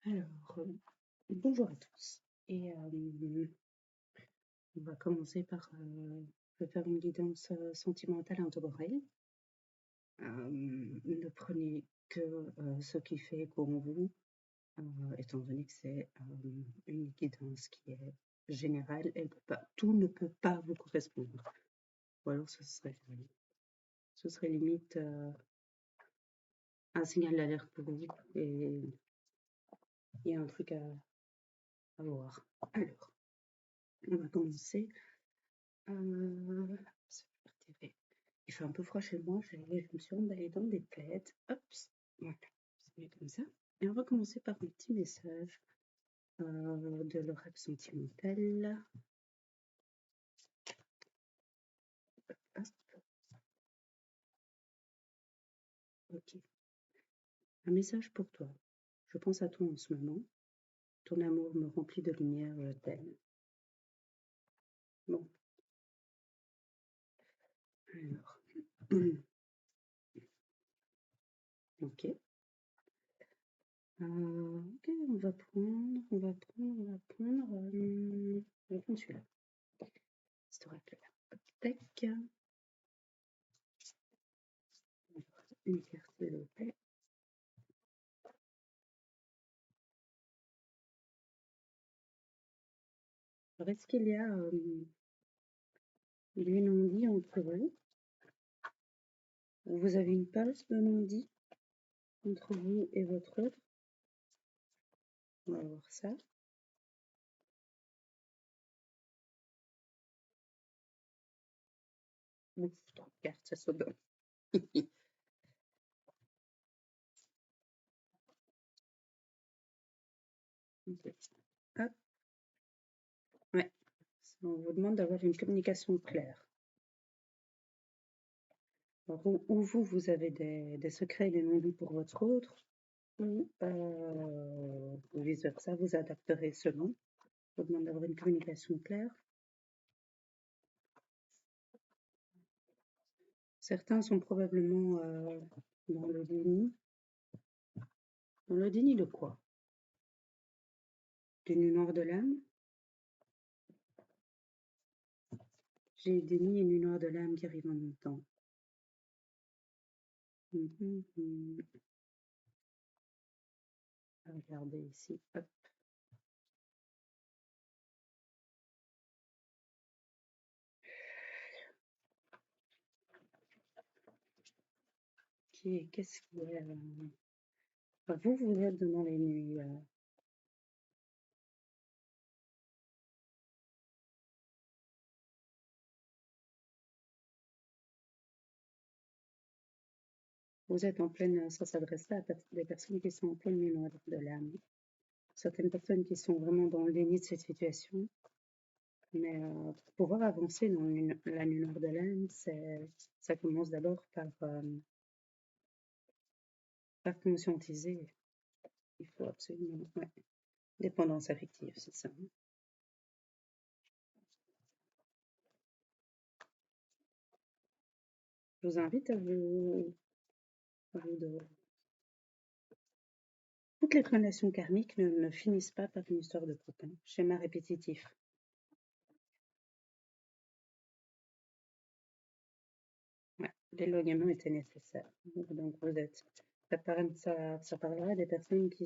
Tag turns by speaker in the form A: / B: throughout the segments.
A: Alors, bonjour à tous. Et on va commencer par je vais faire une guidance sentimentale intemporelle. Ne prenez que ce qui fait écho en vous, étant donné que c'est une guidance qui est générale, tout ne peut pas vous correspondre. Ou alors ce serait limite un signal d'alerte pour vous et il y a un truc à voir. Alors, on va commencer. Il fait un peu froid chez moi, je me suis emballée dans des plaids. Hop, voilà, c'est mieux comme ça. Et on va commencer par un petit message de l'oracle sentimental. Hop, ok. Un message pour toi. Je pense à toi en ce moment. Ton amour me remplit de lumière, je t'aime. Bon, alors. Ok. Ok, on va prendre celui-là. Cet oracle-là. Tac. Une carte, s'il vous plaît. Alors, est-ce qu'il y a du non-dit entre vous? Vous avez une passe de non-dit entre vous et votre autre? On va voir ça. Ouf, 3 cartes, ça se donne. Ok. Hop. Ouais. On vous demande d'avoir une communication claire. Alors, ou vous avez des secrets et des non-dits pour votre autre, ou vice-versa, vous adapterez selon. On vous demande d'avoir une communication claire. Certains sont probablement dans le déni. Dans le déni de quoi? Du nu noir de l'âme? J'ai déni et nu noir de l'âme qui arrivent en même temps. On va regarder ici. Hop. Qu'est-ce qui est vous êtes dans les nuits. Vous êtes en pleine. Ça s'adresse là à des personnes qui sont en pleine nuit noire de l'âme. Certaines personnes qui sont vraiment dans le déni de cette situation. Mais pour pouvoir avancer dans la nuit noire de l'âme, ça commence d'abord par conscientiser. Il faut absolument. Ouais. Dépendance affective, c'est ça. Je vous invite à vous de... Toutes les relations karmiques ne finissent pas par une histoire de couple. Schéma répétitif. Ouais, l'éloignement était nécessaire. Donc vous êtes... Ça parlera des personnes qui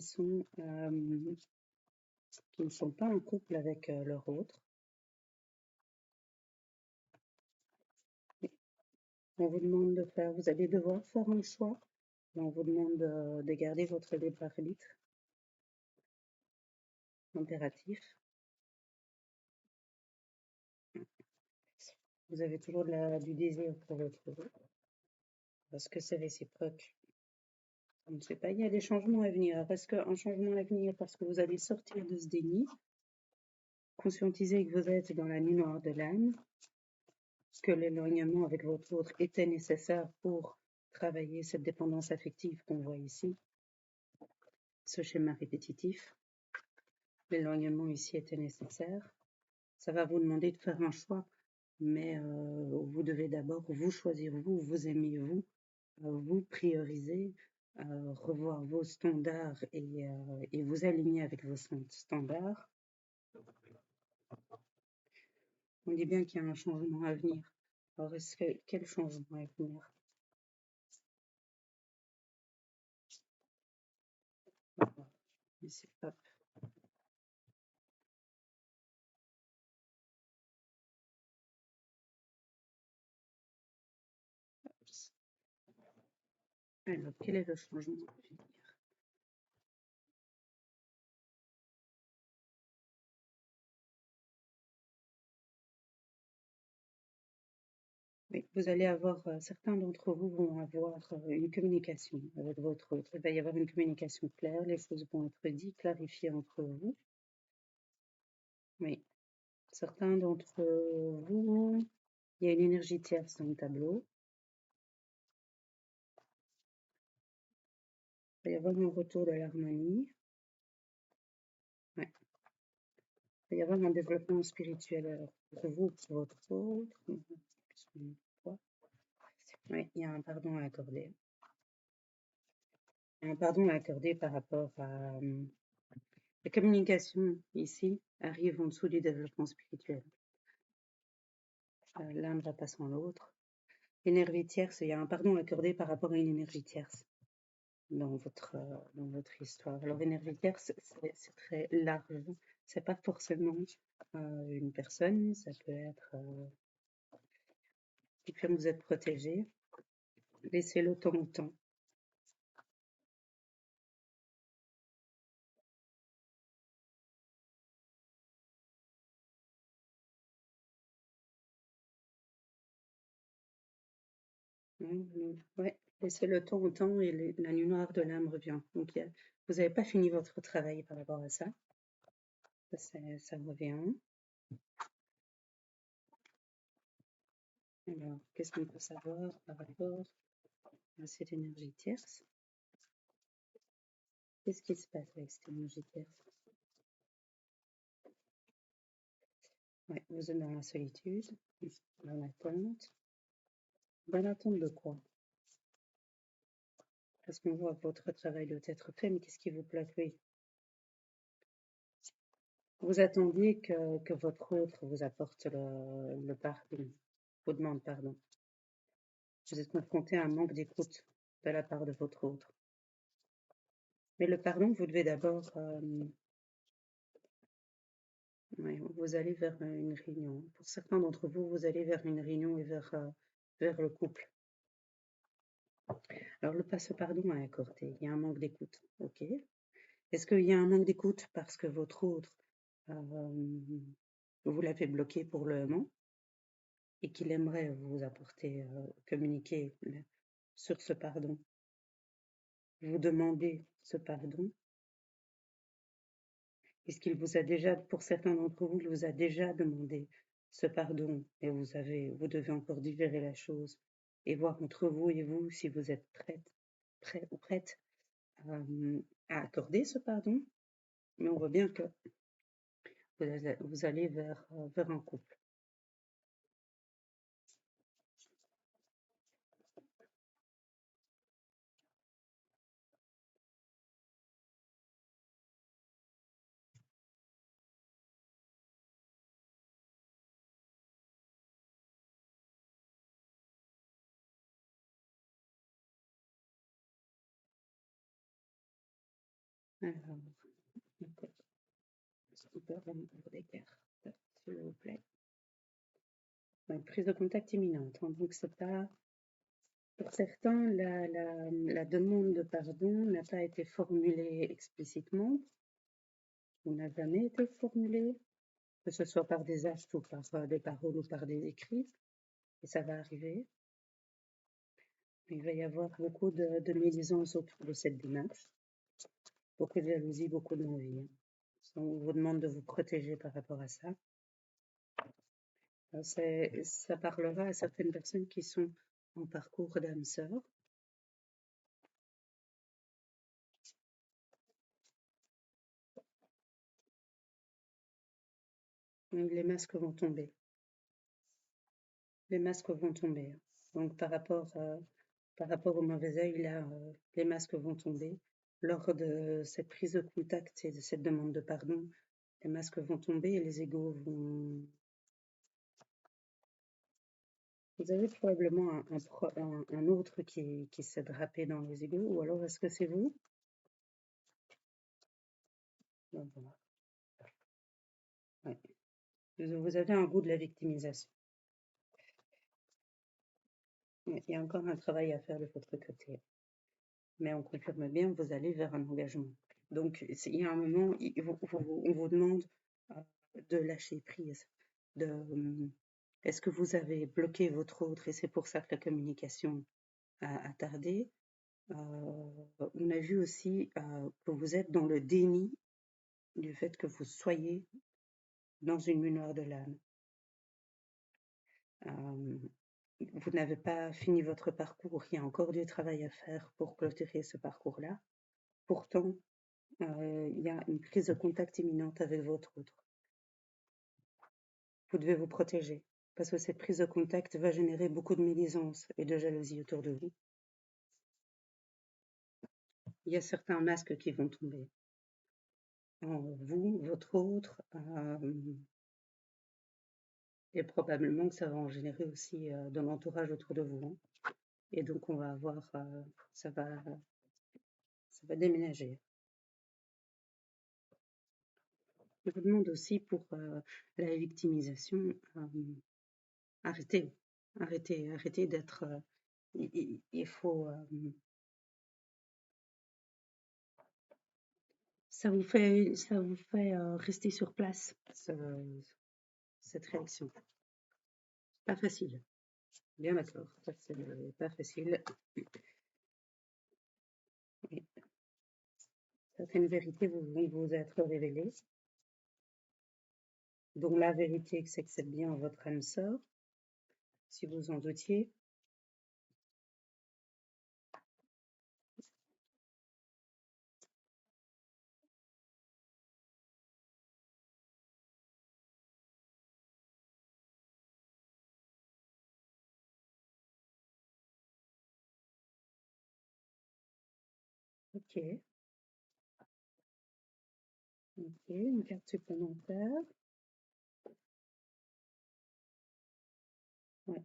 A: ne sont pas en couple avec leur autre. On vous demande de faire... Vous allez devoir faire un choix. On vous demande de garder votre libre arbitre. Impératif. Vous avez toujours du désir pour votre autre. Parce que c'est réciproque. On ne sait pas, il y a des changements à venir. Est-ce qu'un changement à venir parce que vous allez sortir de ce déni, conscientiser que vous êtes dans la nuit noire de l'âme, que l'éloignement avec votre autre était nécessaire pour travailler cette dépendance affective qu'on voit ici, ce schéma répétitif. L'éloignement ici était nécessaire. Ça va vous demander de faire un choix, mais vous devez d'abord vous choisir, vous aimer, vous prioriser, revoir vos standards et vous aligner avec vos standards. On dit bien qu'il y a un changement à venir. Alors, quel changement à venir? Hop. Alors, quel est le changement à venir? Oui, vous allez avoir, certains d'entre vous vont avoir une communication avec votre autre. Il va y avoir une communication claire, les choses vont être dites, clarifiées entre vous. Oui, certains d'entre vous, il y a une énergie tierce dans le tableau. Il va y avoir un retour de l'harmonie. Ouais. Il va y avoir un développement spirituel alors, pour vous, pour votre autre. Oui, il y a un pardon à accorder. Un pardon à accorder par rapport à la communication ici arrive en dessous du développement spirituel. L'un ne va pas sans l'autre. L'énergie tierce, il y a un pardon accordé par rapport à une énergie tierce dans votre histoire. Alors, énergie tierce, c'est très large. C'est pas forcément une personne, ça peut être quelqu'un que vous êtes protégé. Laissez-le temps au temps. Ouais, laissez le temps au temps et la nuit noire de l'âme revient. Donc, vous n'avez pas fini votre travail par rapport à ça. Ça revient. Alors, qu'est-ce qu'on peut savoir par rapport à cette énergie tierce? Qu'est-ce qui se passe avec cette énergie tierce? Ouais, vous êtes dans la solitude, dans l'attente. Dans l'attente de quoi? Parce qu'on voit que votre travail doit être fait, mais qu'est-ce qui vous plaît? Oui. Vous attendiez que votre autre vous apporte le pardon, vous demande pardon. Vous êtes confronté à un manque d'écoute de la part de votre autre. Mais le pardon, vous devez d'abord... vous allez vers une réunion. Pour certains d'entre vous, vous allez vers une réunion et vers le couple. Alors, le passe-pardon à accorder, il y a un manque d'écoute. Ok. Est-ce qu'il y a un manque d'écoute parce que votre autre, vous l'avez bloqué pour le moment et qu'il aimerait vous apporter, communiquer sur ce pardon? Vous demandez ce pardon? Est-ce qu'il vous a déjà, pour certains d'entre vous, il vous a déjà demandé ce pardon et vous devez encore digérer la chose et voir entre vous et vous si vous êtes prêt ou prête à accorder ce pardon? Mais on voit bien que vous allez vers un couple. Alors, d'accord. Super, on ouvre des cartes, s'il vous plaît. Une prise de contact imminente. Hein, donc, c'est pas. Pour certains, la demande de pardon n'a pas été formulée explicitement, ou n'a jamais été formulée, que ce soit par des actes ou par des paroles ou par des écrits, et ça va arriver. Il va y avoir beaucoup de médisance autour de cette démarche, beaucoup de jalousie, beaucoup d'envie. On vous demande de vous protéger par rapport à ça. Ça parlera à certaines personnes qui sont en parcours d'âme sœur. Les masques vont tomber. Les masques vont tomber. Donc par rapport par rapport au mauvais œil, là, les masques vont tomber. Lors de cette prise de contact et de cette demande de pardon, les masques vont tomber et les égos vont... Vous avez probablement un autre qui s'est drapé dans les égos, ou alors est-ce que c'est vous? Non, voilà. Ouais. Vous avez un goût de la victimisation. Il y a encore un travail à faire de votre côté. Mais on confirme bien que vous allez vers un engagement. Donc, il y a un moment, on vous demande de lâcher prise. Est-ce que vous avez bloqué votre autre et c'est pour ça que la communication a tardé? On a vu aussi que vous êtes dans le déni du fait que vous soyez dans une lumière de l'âme. Vous n'avez pas fini votre parcours, il y a encore du travail à faire pour clôturer ce parcours-là. Pourtant, il y a une prise de contact imminente avec votre autre. Vous devez vous protéger, parce que cette prise de contact va générer beaucoup de médisance et de jalousie autour de vous. Il y a certains masques qui vont tomber. Vous, votre autre, et probablement que ça va en générer aussi dans l'entourage autour de vous. Hein. Et donc on va avoir, ça va déménager. Je vous demande aussi pour la victimisation, arrêtez d'être. Il faut. Ça vous fait rester sur place, cette réaction. Pas facile. Bien d'accord. C'est pas facile. Et certaines vérités vont vous être révélées. Donc la vérité, c'est que c'est bien votre âme sœur, si vous en doutiez. Ok. Ok, une carte supplémentaire. Ouais.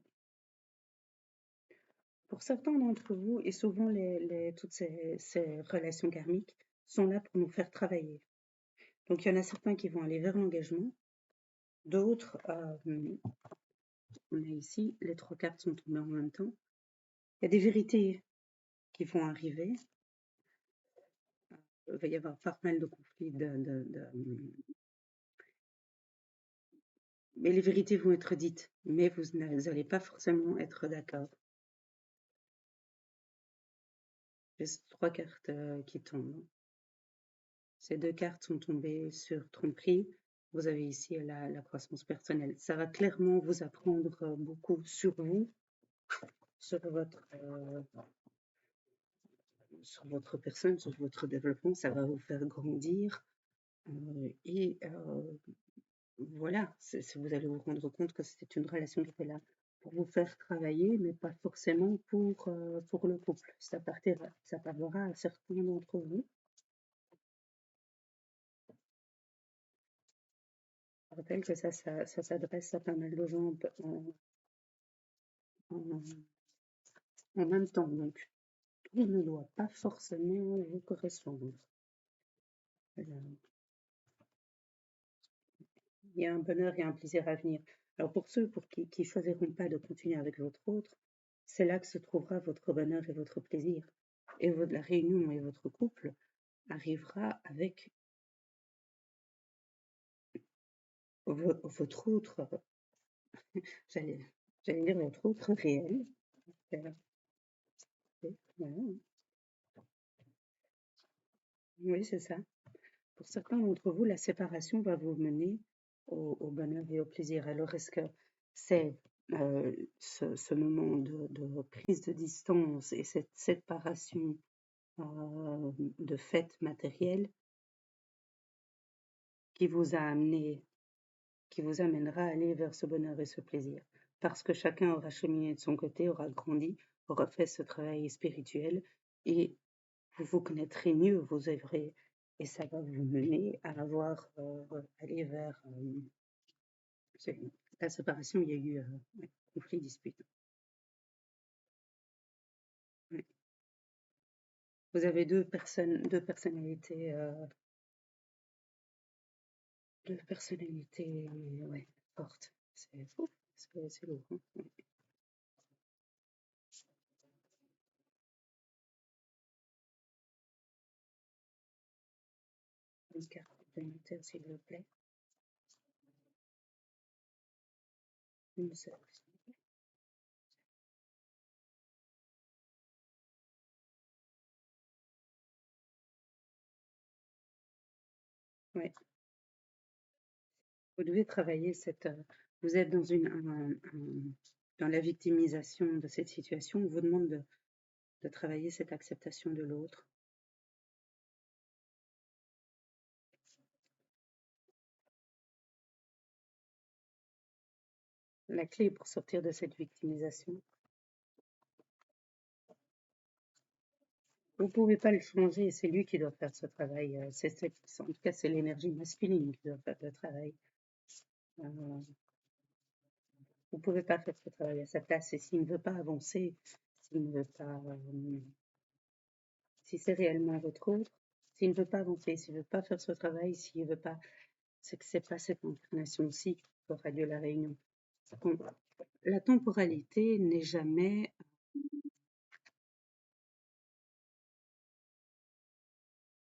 A: Pour certains d'entre vous, et souvent toutes ces relations karmiques sont là pour nous faire travailler. Donc il y en a certains qui vont aller vers l'engagement, d'autres, on a ici, les 3 cartes sont tombées en même temps. Il y a des vérités qui vont arriver. Il va y avoir pas mal de conflits, mais les vérités vont être dites, mais vous n'allez pas forcément être d'accord. J'ai 3 cartes qui tombent. Ces 2 cartes sont tombées sur tromperie. Vous avez ici la croissance personnelle. Ça va clairement vous apprendre beaucoup sur vous, sur votre personne, sur votre développement. Ça va vous faire grandir. Et voilà, vous allez vous rendre compte que c'était une relation qui était là pour vous faire travailler, mais pas forcément pour le couple. Ça parlera à certains d'entre vous. Je rappelle que ça s'adresse à pas mal de gens en même temps, donc tout ne doit pas forcément vous correspondre. Il y a un bonheur et un plaisir à venir. Alors pour ceux qui ne choisiront pas de continuer avec votre autre, c'est là que se trouvera votre bonheur et votre plaisir. Et la réunion et votre couple arrivera avec votre autre, j'allais dire votre autre réel. Voilà. Oui, c'est ça. Pour certains d'entre vous, la séparation va vous mener au bonheur et au plaisir. Alors, est-ce que c'est ce moment de prise de distance et cette séparation de fait matériel qui vous a amené, qui vous amènera à aller vers ce bonheur et ce plaisir? Parce que chacun aura cheminé de son côté, aura grandi, refait ce travail spirituel et vous vous connaîtrez mieux, vous œuvrez, et ça va vous mener à aller vers la séparation. Il y a eu conflit, dispute. Ouais. Vous avez deux personnalités, ouais, fortes. C'est fou, c'est lourd. Hein. Ouais. Une carte supplémentaire, s'il vous plaît. Une seule. Ouais. Vous devez travailler vous êtes dans la victimisation de cette situation. On vous demande de travailler cette acceptation de l'autre. La clé pour sortir de cette victimisation. Vous ne pouvez pas le changer, c'est lui qui doit faire ce travail. En tout cas, c'est l'énergie masculine qui doit faire le travail. Vous ne pouvez pas faire ce travail à sa place. Et s'il ne veut pas avancer, s'il ne veut pas, si c'est réellement votre autre, s'il ne veut pas avancer, s'il ne veut pas faire ce travail, s'il ne veut pas, c'est que c'est pas cette incarnation-ci qu'aura lieu la réunion. La temporalité n'est jamais,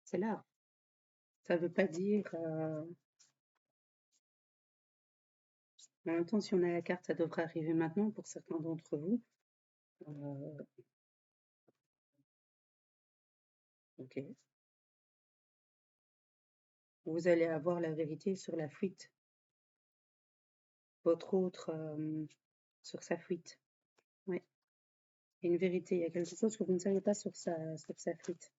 A: c'est là. Ça ne veut pas dire, en même temps, si on a la carte, ça devrait arriver maintenant pour certains d'entre vous. Ok. Vous allez avoir la vérité sur la fuite. Votre autre sur sa fuite. Oui. Il y a une vérité, il y a quelque chose que vous ne savez pas sur sa fuite.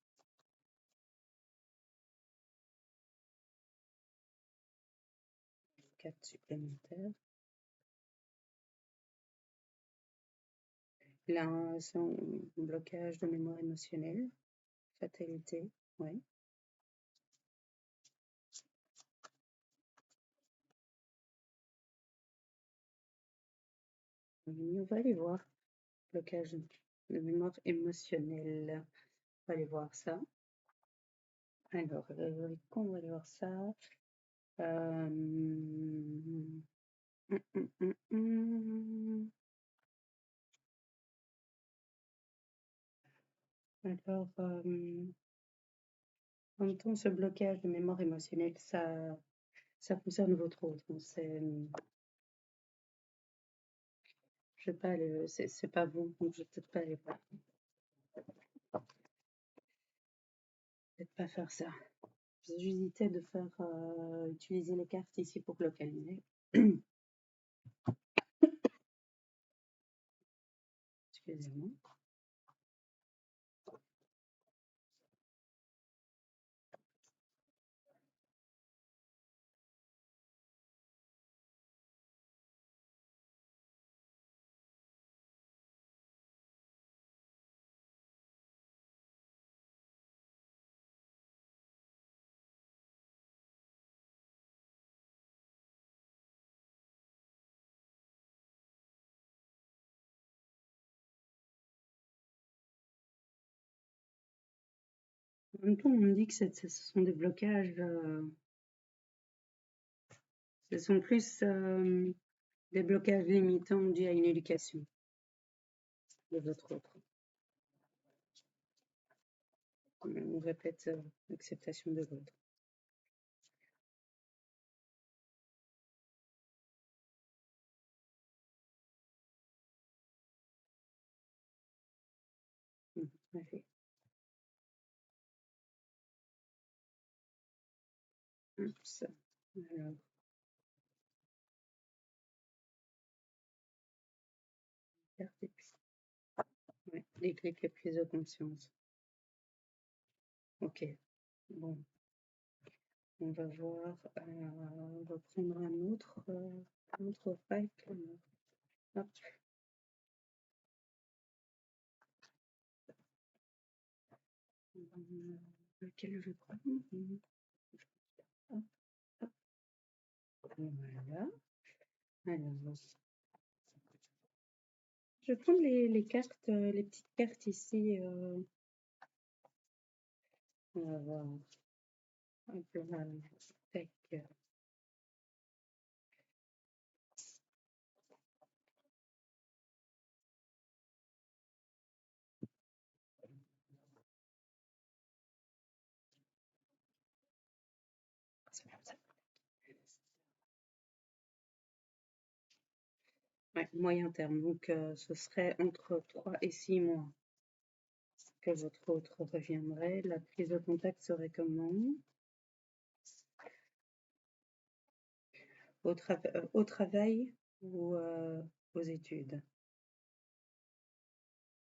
A: Carte supplémentaire. Là, c'est un blocage de mémoire émotionnelle. Fatalité. Oui. On va aller voir. Blocage de mémoire émotionnelle. On va aller voir ça. Alors, quand on va aller voir ça. Alors, en même temps, ce blocage de mémoire émotionnelle, ça concerne votre autre. Je vais pas c'est pas vous, donc je vais peut-être pas aller voir. Peut-être pas faire ça. J'hésitais de faire utiliser les cartes ici pour localiser. Excusez-moi. En même temps, on me dit que ce sont des blocages, ce sont plus des blocages limitants dus à une éducation de votre autre. On répète l'acceptation de l'autre. Parfait. Ça. Alors. Carte et puis. Ouais, les clés de prise de conscience. Ok. Bon. On va voir. On va prendre un autre pipe. Hop. Lequel je vais prendre? Hop, hop. Voilà. Alors, je vais prendre les cartes, les petites cartes ici. On va voir. Hop là. Tac. Ouais, moyen terme. Donc, ce serait entre 3 et 6 mois que votre autre reviendrait. La prise de contact serait comment? Au travail ou aux études?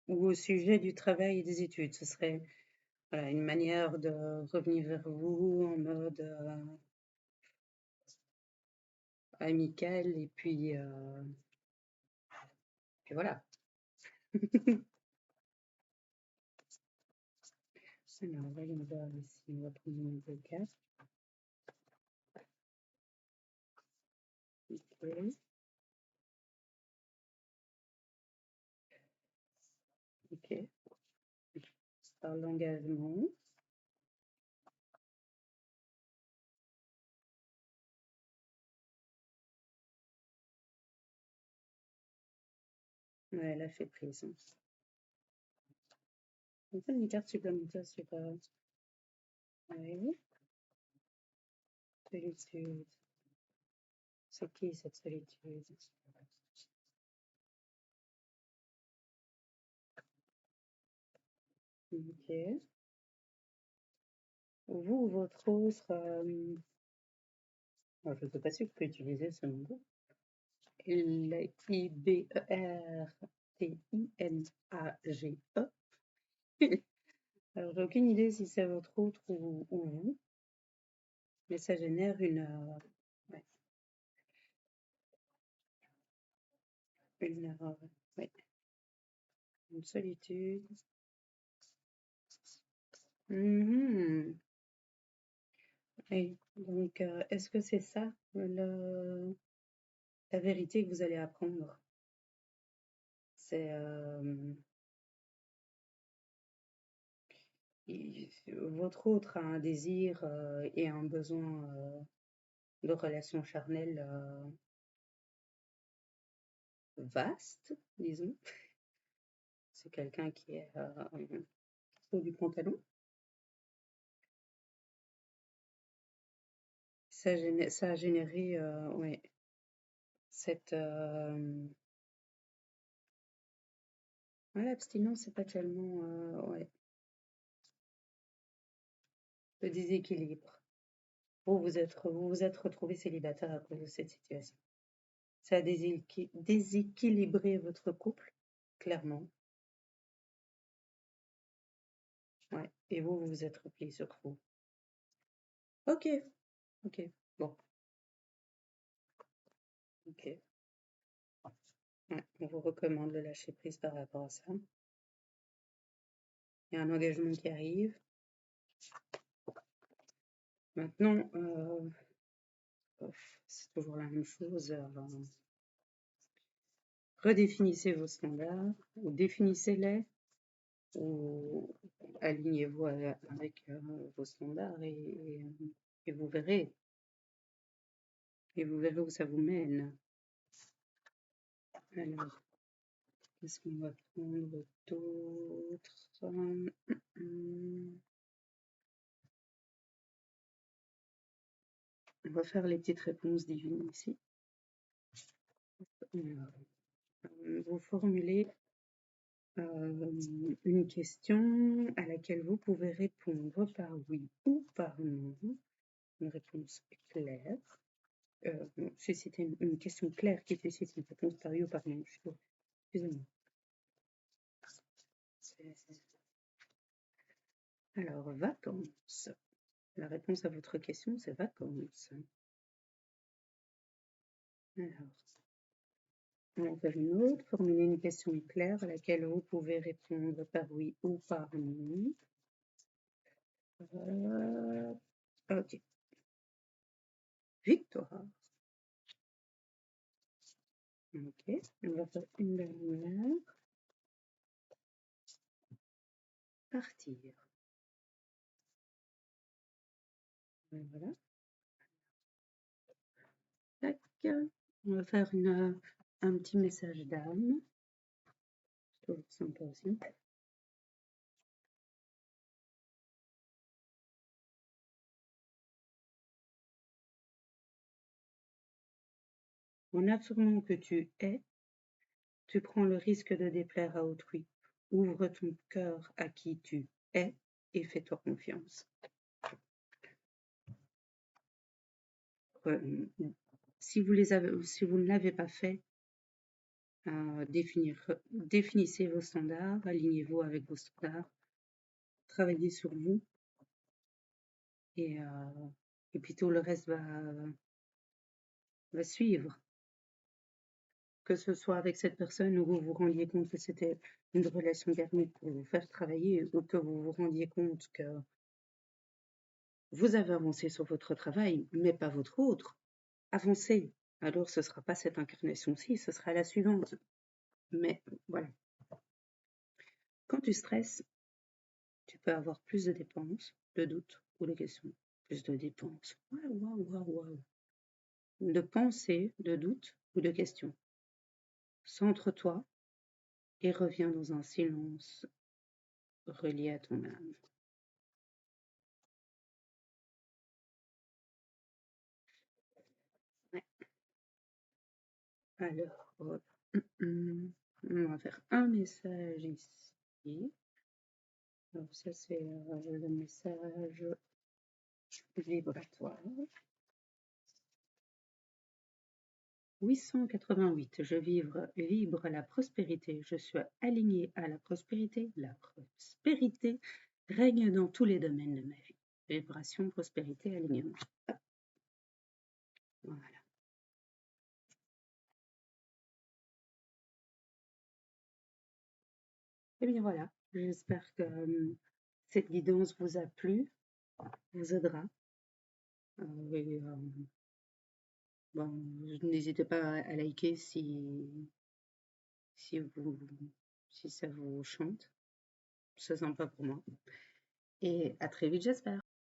A: Ou au sujet du travail et des études? Ce serait voilà, une manière de revenir vers vous en mode amical et puis voilà. Alors, voyons voir ici, on va prendre une autre carte. Ok. Ok. Par l'engagement. Ouais, elle a fait prise. On fait une carte supplémentaire, c'est pas. Oui. Solitude. C'est qui cette solitude? Ok. Vous, votre autre. Je ne sais pas si je peux utiliser ce mot. Ibertinage. Alors, j'ai aucune idée si c'est votre autre ou vous, mais ça génère ouais, ouais, une solitude. Mhm. Oui. Donc, est-ce que c'est ça la vérité que vous allez apprendre? C'est votre autre a un désir et un besoin de relation charnelle vaste, disons. C'est quelqu'un qui est haut du pantalon. Ça a généré ouais, cette ouais, l'abstinence, c'est pas tellement ouais, le déséquilibre. Vous vous êtes retrouvé célibataire à cause de cette situation. Ça a déséquilibré votre couple, clairement. Ouais. Et vous vous êtes replié sur vous. Ok, ok, bon, ok. Ouais, on vous recommande de lâcher prise par rapport à ça. Il y a un engagement qui arrive. Maintenant, c'est toujours la même chose. Redéfinissez vos standards, ou définissez-les, ou alignez-vous avec vos standards et vous verrez. Et vous verrez où ça vous mène. Alors, qu'est-ce qu'on va prendre d'autre? On va faire les petites réponses divines ici. Alors, vous formulez une question à laquelle vous pouvez répondre par oui ou par non. Une réponse claire. Susciter une question claire qui suscite une réponse par oui ou par non. Excusez-moi. Alors, vacances. La réponse à votre question, c'est vacances. Alors, on va faire une autre. Formuler une question claire à laquelle vous pouvez répondre par oui ou par non. Ok. Victoire. Ok. On va faire une dernière. Partir. Voilà. Tac. On va faire un petit message d'âme. C'est toujours sympa aussi. En affirmant que tu es, tu prends le risque de déplaire à autrui. Ouvre ton cœur à qui tu es et fais-toi confiance. Si vous ne l'avez pas fait, définissez vos standards, alignez-vous avec vos standards, travaillez sur vous et puis tout le reste va suivre. Que ce soit avec cette personne où vous vous rendiez compte que c'était une relation karmique pour vous faire travailler, ou que vous vous rendiez compte que vous avez avancé sur votre travail, mais pas votre autre, avancez. Alors ce ne sera pas cette incarnation-ci, ce sera la suivante. Mais voilà. Quand tu stresses, tu peux avoir plus de dépenses, de doutes ou de questions. Plus de dépenses. Waouh. De pensées, de doutes ou de questions. Centre-toi et reviens dans un silence relié à ton âme. Ouais. Alors, voilà. On va faire un message ici. Alors, ça, c'est le message vibratoire. 888. Je vibre la prospérité. Je suis alignée à la prospérité. La prospérité règne dans tous les domaines de ma vie. Vibration, prospérité, alignement. Voilà. Et bien voilà. J'espère que cette guidance vous a plu, vous aidera. Bon, n'hésitez pas à liker si ça vous chante. C'est sympa pour moi. Et à très vite, j'espère.